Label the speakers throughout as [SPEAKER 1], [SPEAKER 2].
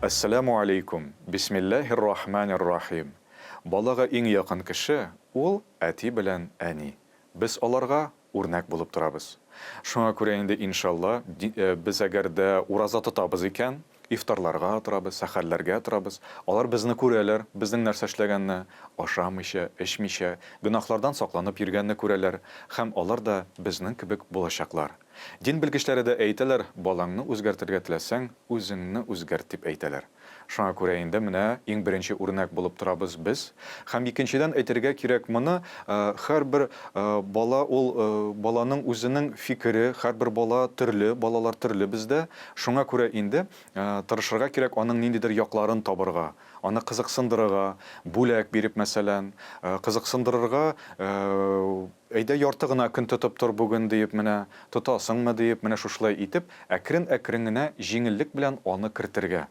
[SPEAKER 1] Ассаламу алейкум. Бисмиллахир-рахманир-рахим. Балага иң якын кеше ул әти белән әни. Без аларга үрнәк булып торабыз. Шуңа күрә инде иншалла без әгәр дә ураза тотабыз икән, ифтарларга торабыз, сәхәрләргә торабыз. Алар безне күрәләр, безнең нәрсә эшләгәнне, ашамыйча, эчмичә, гөнаһлардан сакланып йөргәнне күрәләр, һәм алар да безнең кебек булачаклар. Дин белгечләре дә әйтәләр, балаңны үзгәртергә теләсәң, үзеңне үзгәрт дип әйтәләр. Шуңа күрә инде менә иң беренче үрнәк булып торабыз без. Һәм икенчедән әйтергә кирәк моны, һәрбер бала ул баланың үзенең фикере, һәрбер бала төрле, балалар төрле бездә. Шуңа күрә инде тырышырга кирәк аның ниндидер якларын табырга, аны кызыксындырырга, бүләк биреп мәсәлән, кызыксындырырга, әйдә ярты гына көн тотып тор бүген диеп менә, тотасыңмы диеп менә шушылай итеп, әкрен-әкрен генә җиңеллек белән аны кертергә.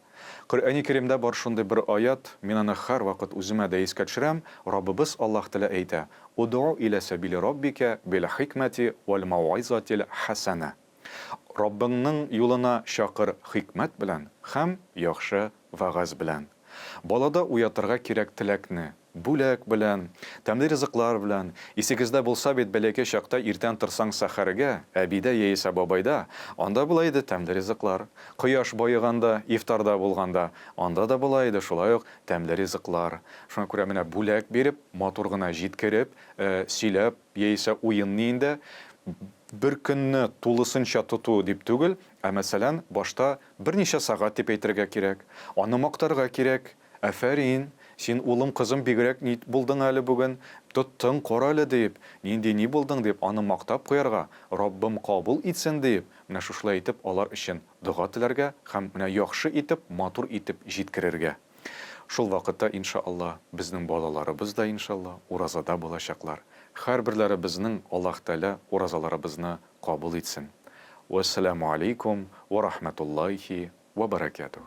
[SPEAKER 1] Коръәни Кәримдә бар шундый бер аят, мин аны һәр вакыт үземә дә искә төшерәм. Раббыбыз Аллаһ Тәала әйтә: "Уд'у иля сабили раббика бил хикмати вал мауизатил хасана." Раббыңның юлына чакыр хикмәт белән һәм яхшы вагаз белән. Балада уятырга кирәк теләкне, бүләк белән, тәмле ризыклар белән. Исегездә булса бит бәләкәй чакта иртән торсаң сәхәргә, әбидә яисә бабайда, анда була иде тәмле ризыклар. Кояш баеганда, ифтарда булганда, анда да була иде шулай ук тәмле ризыклар. Шуңа күрә менә бүләк биреп, матур гына җиткереп, сөйләп, яисә уенны инде бер көнне тулысынча тоту дип түгел, мәсәлән, башта берничә сагать дип әйтергә кирәк. Аны мактарга кирәк. Афәрин, син улым, кызым бигрәк ни булдың әле бүген, тоттың, кара әле дип, нинди ни булдың дип, аны мактап куярга, Раббым кабул итсен дип, менә шушылай итеп алар өчен дуга теләргә һәм менә яхшы итеп, матур итеп җиткерергә. Шул вакытта иншалла безнең балаларыбыз да иншалла уразада булачаклар. Һәрберләре безнең Аллаһ Тәала уразаларыбызны кабул итсен. Вассаламу алейкум ва рахматуллахи ва баракатух.